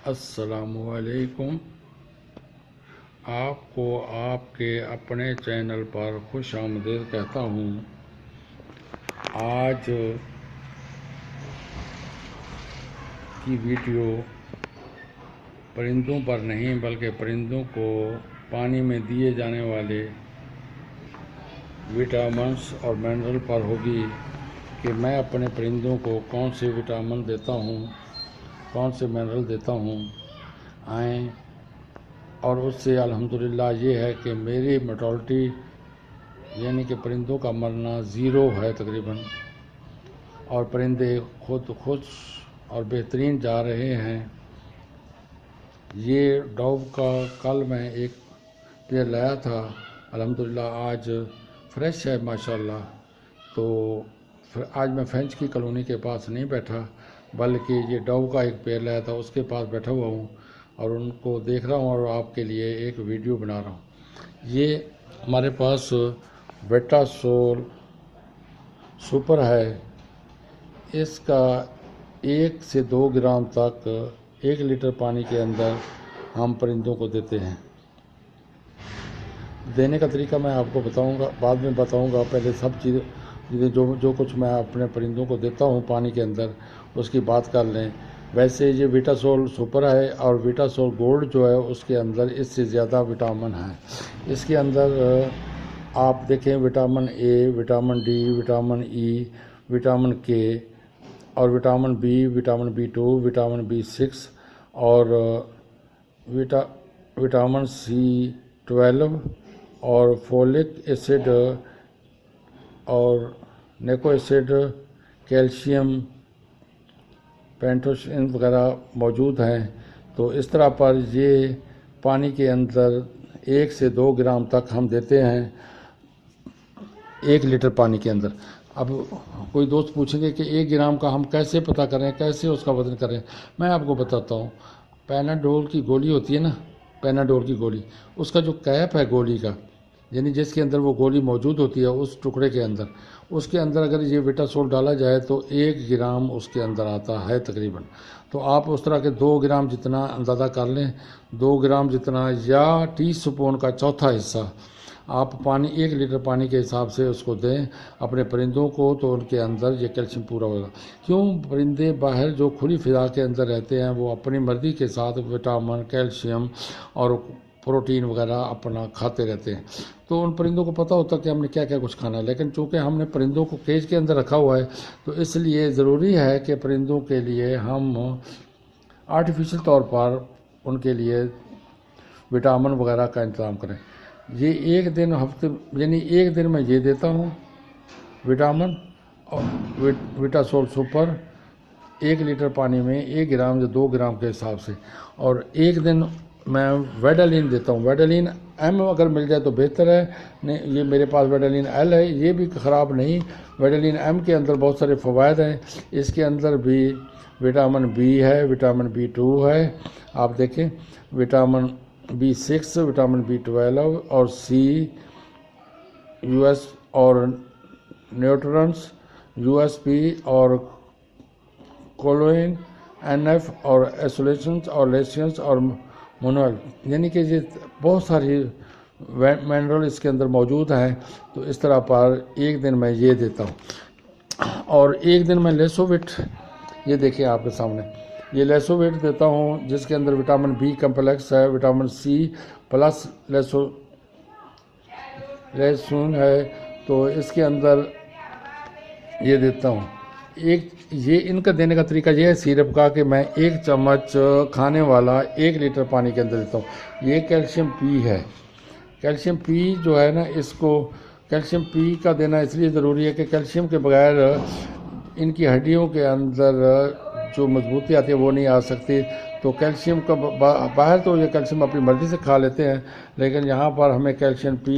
अस्सलामुअलैकुम। आपको आपके अपने चैनल पर खुश आमदीद कहता हूँ। आज की वीडियो परिंदों पर नहीं बल्कि परिंदों को पानी में दिए जाने वाले विटामिन्स और मिनरल पर होगी कि मैं अपने परिंदों को कौन से विटामिन देता हूँ, कौन से मिनरल देता हूँ। आएँ और उससे अल्हम्दुलिल्लाह ये है कि मेरी मोर्टालिटी यानी कि परिंदों का मरना ज़ीरो है तकरीबन, और परिंदे खुद खुश और बेहतरीन जा रहे हैं। ये डॉव का कल मैं एक पेड़ लाया था, अल्हम्दुलिल्लाह आज फ्रेश है माशाल्लाह। तो फिर आज मैं फ्रेंच की कॉलोनी के पास नहीं बैठा बल्कि ये डॉव का एक पेड़ लाया था उसके पास बैठा हुआ हूँ और उनको देख रहा हूँ और आपके लिए एक वीडियो बना रहा हूँ। ये हमारे पास वेटासोल सुपर है। इसका 1 से 2 ग्राम तक 1 लीटर पानी के अंदर हम परिंदों को देते हैं। देने का तरीका मैं आपको बताऊंगा, बाद में बताऊंगा। पहले सब चीज़ें जो कुछ मैं अपने परिंदों को देता हूँ पानी के अंदर उसकी बात कर लें। वैसे ये विटासोल सुपर है और विटासोल गोल्ड जो है उसके अंदर इससे ज़्यादा विटामिन है। इसके अंदर आप देखें vitamin A, vitamin D, vitamin E, vitamin के और vitamin B, vitamin B2, vitamin B6 और विटामिन C12 और फोलिक एसिड और नेको एसिड, कैल्शियम, पेंटोसिन वगैरह मौजूद हैं। तो इस तरह पर ये पानी के अंदर 1 से 2 ग्राम तक हम देते हैं 1 लीटर पानी के अंदर। अब कोई दोस्त पूछेंगे कि 1 ग्राम का हम कैसे पता करें, कैसे उसका वज़न करें। मैं आपको बताता हूँ। पैनाडोल की गोली होती है ना, पैनाडोल की गोली, उसका जो कैप है गोली का, यानी जिसके अंदर वो गोली मौजूद होती है उस टुकड़े के अंदर, उसके अंदर अगर ये विटासोल डाला जाए तो 1 ग्राम उसके अंदर आता है तकरीबन। तो आप उस तरह के 2 ग्राम जितना अंदाज़ा कर लें, 2 ग्राम जितना या टी स्पून का चौथा हिस्सा आप पानी 1 लीटर पानी के हिसाब से उसको दें अपने परिंदों को, तो उनके अंदर ये कैल्शियम पूरा होगा। क्यों, परिंदे बाहर जो खुली फिजा के अंदर रहते हैं वो अपनी मर्ज़ी के साथ विटामिन, कैल्शियम और प्रोटीन वगैरह अपना खाते रहते हैं। तो उन परिंदों को पता होता है कि हमने क्या क्या कुछ खाना है, लेकिन चूँकि हमने परिंदों को केज के अंदर रखा हुआ है तो इसलिए ज़रूरी है कि परिंदों के लिए हम आर्टिफिशियल तौर पर उनके लिए विटामिन वगैरह का इंतज़ाम करें। ये 1 दिन हफ्ते यानी 1 दिन में ये देता हूँ विटामिन और विटासोल सुपर 1 लीटर पानी में 1 ग्राम या 2 ग्राम के हिसाब से, और 1 दिन मैं वेडालिन देता हूँ। वेडालिन M अगर मिल जाए तो बेहतर है। नहीं, ये मेरे पास वेडालिन L है, ये भी ख़राब नहीं। वेडालिन M के अंदर बहुत सारे फ़वाद हैं। इसके अंदर भी विटामिन B है, विटामिन B2 है, आप देखें विटामिन B6, विटामिन B12 और C, US और न्यूट्रॉन्स, USP और कोलोइन, NF और एसोलेशंस और लेशियंस और मोनल, यानी कि ये बहुत सारी मिनरल इसके अंदर मौजूद हैं। तो इस तरह पर 1 दिन मैं ये देता हूँ और 1 दिन मैं लेसोविट, ये देखिए आपके सामने, ये लेसोविट देता हूँ जिसके अंदर विटामिन B कम्प्लेक्स है, विटामिन C प्लस लेसून है। तो इसके अंदर ये देता हूँ। ये इनका देने का तरीका ये है सिरप का कि मैं 1 चम्मच खाने वाला 1 लीटर पानी के अंदर देता हूँ। ये कैल्शियम P है। कैल्शियम P जो है ना, इसको कैल्शियम P का देना इसलिए ज़रूरी है कि कैल्शियम के बगैर इनकी हड्डियों के अंदर जो मजबूती आती है वो नहीं आ सकती। तो कैल्शियम का बाहर तो ये कैल्शियम अपनी मर्ज़ी से खा लेते हैं, लेकिन यहाँ पर हमें कैल्शियम P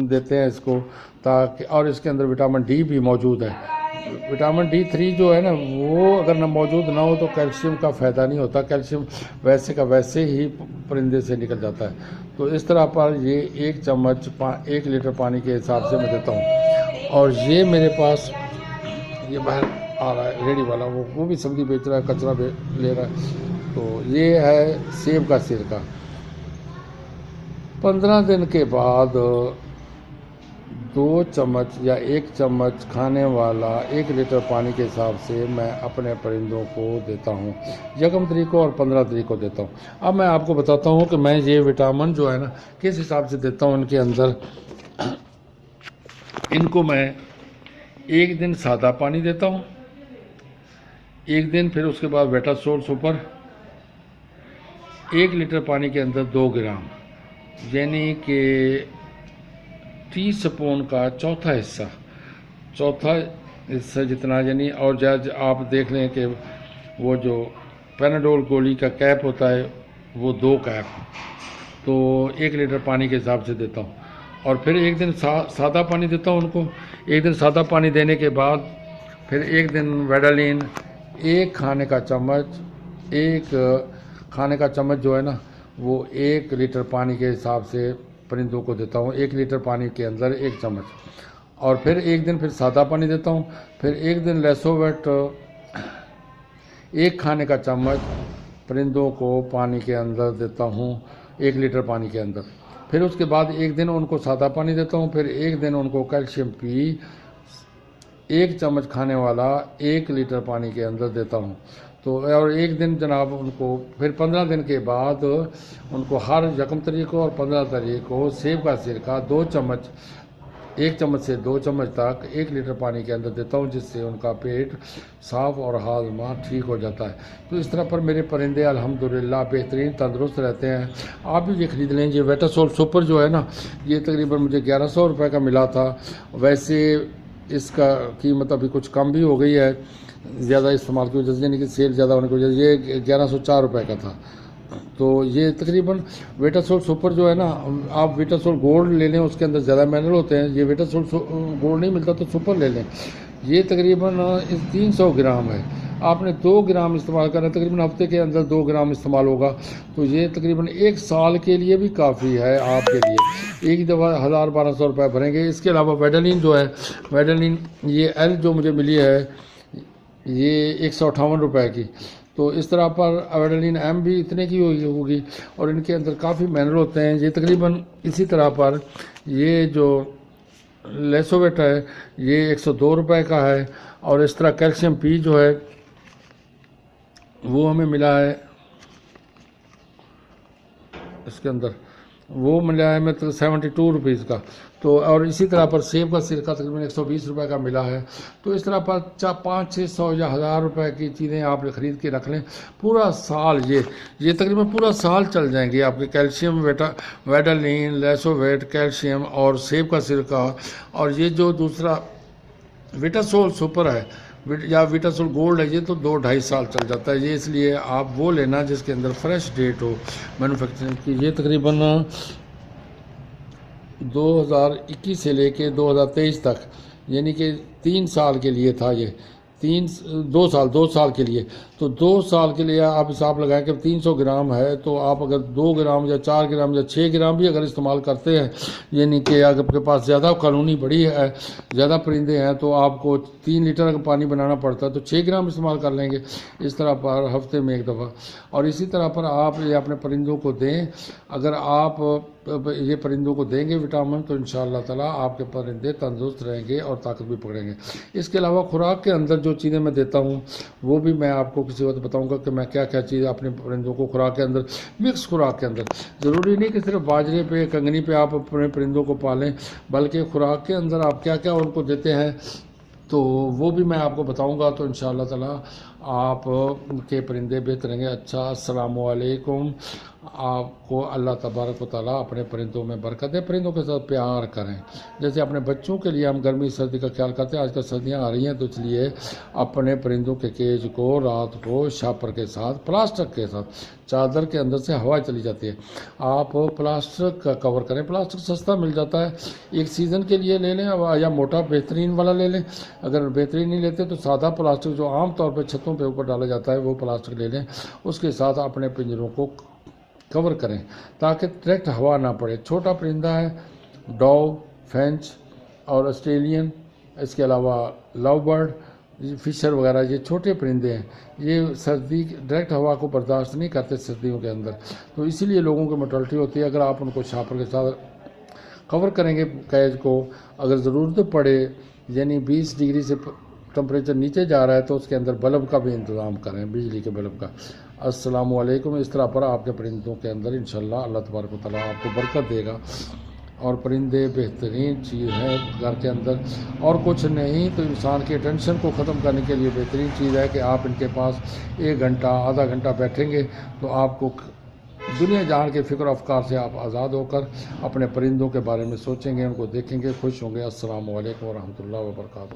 देते हैं इसको, ताकि, और इसके अंदर विटामिन D भी मौजूद है। विटामिन D3 जो है ना, वो अगर ना मौजूद ना हो तो कैल्शियम का फ़ायदा नहीं होता। कैल्शियम वैसे का वैसे ही परिंदे से निकल जाता है। तो इस तरह पर ये 1 चम्मच 1 लीटर पानी के हिसाब से मैं देता हूँ। और ये मेरे पास ये बाहर आ रहा है रेडी वाला, वो भी सब्ज़ी बेच रहा है, कचरा ले रहा है। तो ये है सेब का सिरका। 15 दिन के बाद 2 चम्मच या 1 चम्मच खाने वाला 1 लीटर पानी के हिसाब से मैं अपने परिंदों को देता हूँ। यकम तारीख को और 15 तारीख को देता हूँ। अब मैं आपको बताता हूँ कि मैं ये विटामिन जो है ना किस हिसाब से देता हूँ इनके अंदर। इनको मैं एक दिन सादा पानी देता हूँ, एक दिन फिर उसके बाद वेटासोल सुपर 1 लीटर पानी के अंदर 2 ग्राम, यानी कि टी स्पून का चौथा हिस्सा जितना, यानी और जज आप देख लें कि वो जो पैनाडोल गोली का कैप होता है वो 2 कैप, तो 1 लीटर पानी के हिसाब से देता हूँ। और फिर एक दिन सादा पानी देता हूँ उनको। एक दिन सादा पानी देने के बाद फिर एक दिन वेडालिन 1 खाने का चम्मच जो है ना वो 1 लीटर पानी के हिसाब से परिंदों को देता हूँ। 1 लीटर पानी के अंदर 1 चम्मच। और फिर एक दिन फिर सादा पानी देता हूँ। फिर एक दिन लेसोवेट 1 खाने का चम्मच परिंदों को पानी के अंदर देता हूँ, 1 लीटर पानी के अंदर। फिर उसके बाद एक दिन उनको सादा पानी देता हूँ। फिर एक दिन उनको कैल्शियम पी 1 चम्मच खाने वाला 1 लीटर पानी के अंदर देता हूँ। तो और एक दिन जनाब उनको फिर 15 दिन के बाद उनको हर यकम तारीख को और 15 तारीख को सेब का सिरका 2 चम्मच, 1 चम्मच से 2 चम्मच तक 1 लीटर पानी के अंदर देता हूँ, जिससे उनका पेट साफ़ और हाजमा ठीक हो जाता है। तो इस तरह पर मेरे परिंदे अल्हम्दुलिल्लाह बेहतरीन तंदुरुस्त रहते हैं। आप भी ये ख़रीद लें। ये वेटासोल सुपर जो है ना ये तकरीबन मुझे 1100 रुपये का मिला था। वैसे इसका कीमत अभी कुछ कम भी हो गई है ज़्यादा इस्तेमाल की वजह से, यानी कि सेल ज़्यादा होने की वजह से। ये 1104 रुपये का था। तो ये तकरीबन वेटासोल सुपर जो है ना, आप वेटासोल गोल्ड ले लें उसके अंदर ज़्यादा मिनरल होते हैं। ये वेटासोल गोल्ड नहीं मिलता तो सुपर ले लें। ये तकरीबन 300 ग्राम है। आपने 2 ग्राम इस्तेमाल करना है, तकरीबन हफ्ते के अंदर 2 ग्राम इस्तेमाल होगा। तो ये तकरीबन 1 साल के लिए भी काफ़ी है आपके लिए। एक दफ़ा 1000-1200 रुपये भरेंगे। इसके अलावा वेडालिन जो है, वेडालिन ये एल जो मुझे मिली है ये 158 रुपये की। तो इस तरह पर वेडालिन एम भी इतने की होगी और इनके अंदर काफ़ी मिनरल होते हैं। ये तकरीबन इसी तरह पर ये जो लेसोवेट है ये 102 रुपये का है। और इस तरह कैल्शियम पी जो है वो हमें मिला है इसके अंदर, वो मिला है मतलब 72 रुपीज़ का। तो और इसी तरह पर सेब का सिरका तकरीबन 120 रुपये का मिला है। तो इस तरह पर 500-600 या 1000 रुपये की चीज़ें आप ख़रीद के रख लें। पूरा साल ये तकरीबन पूरा साल चल जाएंगे आपके। कैल्शियम वेडालिन, लेसोवेट, कैल्शियम और सेब का सिरका, और ये जो दूसरा विटासोल सुपर है या विटासोल गोल्ड है, ये तो 2-2.5 साल चल जाता है। ये इसलिए आप वो लेना जिसके अंदर फ्रेश डेट हो मैन्युफैक्चरिंग की। ये तकरीबन 2021 से लेके 2023 तक, यानी कि 3 साल के लिए था। ये 2 साल के लिए। तो 2 साल के लिए आप हिसाब लगाएं कि 300 ग्राम है, तो आप अगर 2 ग्राम या 4 ग्राम या 6 ग्राम भी अगर इस्तेमाल करते हैं, यानी कि अगर आपके पास ज़्यादा कॉलोनी बड़ी है, ज़्यादा परिंदे हैं, तो आपको 3 लीटर का पानी बनाना पड़ता है, तो 6 ग्राम इस्तेमाल कर लेंगे इस तरह पर हफ्ते में 1 दफ़ा। और इसी तरह पर आप ये अपने परिंदों को दें। अगर आप ये परिंदों को देंगे विटामिन, तो इंशाअल्लाह ताला आपके परिंदे तंदुरुस्त रहेंगे और ताकत भी पकड़ेंगे। इसके अलावा खुराक के अंदर जो चीज़ें मैं देता हूँ वो भी मैं आपको किसी वक्त बताऊँगा कि मैं क्या क्या चीज़ अपने परिंदों को खुराक के अंदर, मिक्स खुराक के अंदर, ज़रूरी नहीं कि सिर्फ बाजरे पे कंगनी पे आप अपने परिंदों को पालें, बल्कि खुराक के अंदर आप क्या क्या उनको देते हैं तो वो भी मैं आपको बताऊंगा। तो इंशाअल्लाह ताला आप के परिंदे बेहतर रहेंगे। अच्छा, अस्सलाम वालेकुम। आपको अल्लाह तबारक व तआला अपने परिंदों में बरकत दे। परिंदों के साथ प्यार करें। जैसे अपने बच्चों के लिए हम गर्मी सर्दी का ख्याल करते हैं, आजकल सर्दियाँ आ रही हैं, तो इसलिए अपने परिंदों के केज को रात को शापर के साथ, प्लास्टिक के साथ, चादर के अंदर से हवा चली जाती है, आप प्लास्टिक का कवर करें। प्लास्टिक सस्ता मिल जाता है, एक सीज़न के लिए ले लें या मोटा बेहतरीन वाला ले लें। अगर बेहतरीन नहीं लेते तो सादा प्लास्टिक जो आम तौर पर छतों पे ऊपर डाला जाता है वो प्लास्टिक ले लें। उसके साथ अपने पिंजरों को कवर करें ताकि डायरेक्ट हवा ना पड़े। छोटा परिंदा है डॉव, फ्रेंच और ऑस्ट्रेलियन, इसके अलावा लव बर्ड फिशर वगैरह ये छोटे परिंदे हैं, ये सर्दी डायरेक्ट हवा को बर्दाश्त नहीं करते सर्दियों के अंदर, तो इसीलिए लोगों की मोर्टालिटी होती है। अगर आप उनको शापर के साथ कवर करेंगे कैद को, अगर ज़रूरत पड़े यानी 20 डिग्री से टेम्परेचर नीचे जा रहा है तो उसके अंदर बल्ब का भी इंतज़ाम करें, बिजली के बल्ब का। अस्सलाम वालेकुम। इस तरह पर आपके परिंदों के अंदर इंशाल्लाह अल्लाह तबारक व तआला आपको बरकत देगा। और परिंदे बेहतरीन चीज़ है घर के अंदर, और कुछ नहीं तो इंसान के टेंशन को ख़त्म करने के लिए बेहतरीन चीज़ है कि आप इनके पास 1 घंटा आधा घंटा बैठेंगे तो आपको दुनिया जहान के फ़िक्र अफकार से आप आज़ाद होकर अपने परिंदों के बारे में सोचेंगे, उनको देखेंगे, खुश होंगे। अस्सलामु अलैकुम व रहमतुल्लाहि व बरकातहू।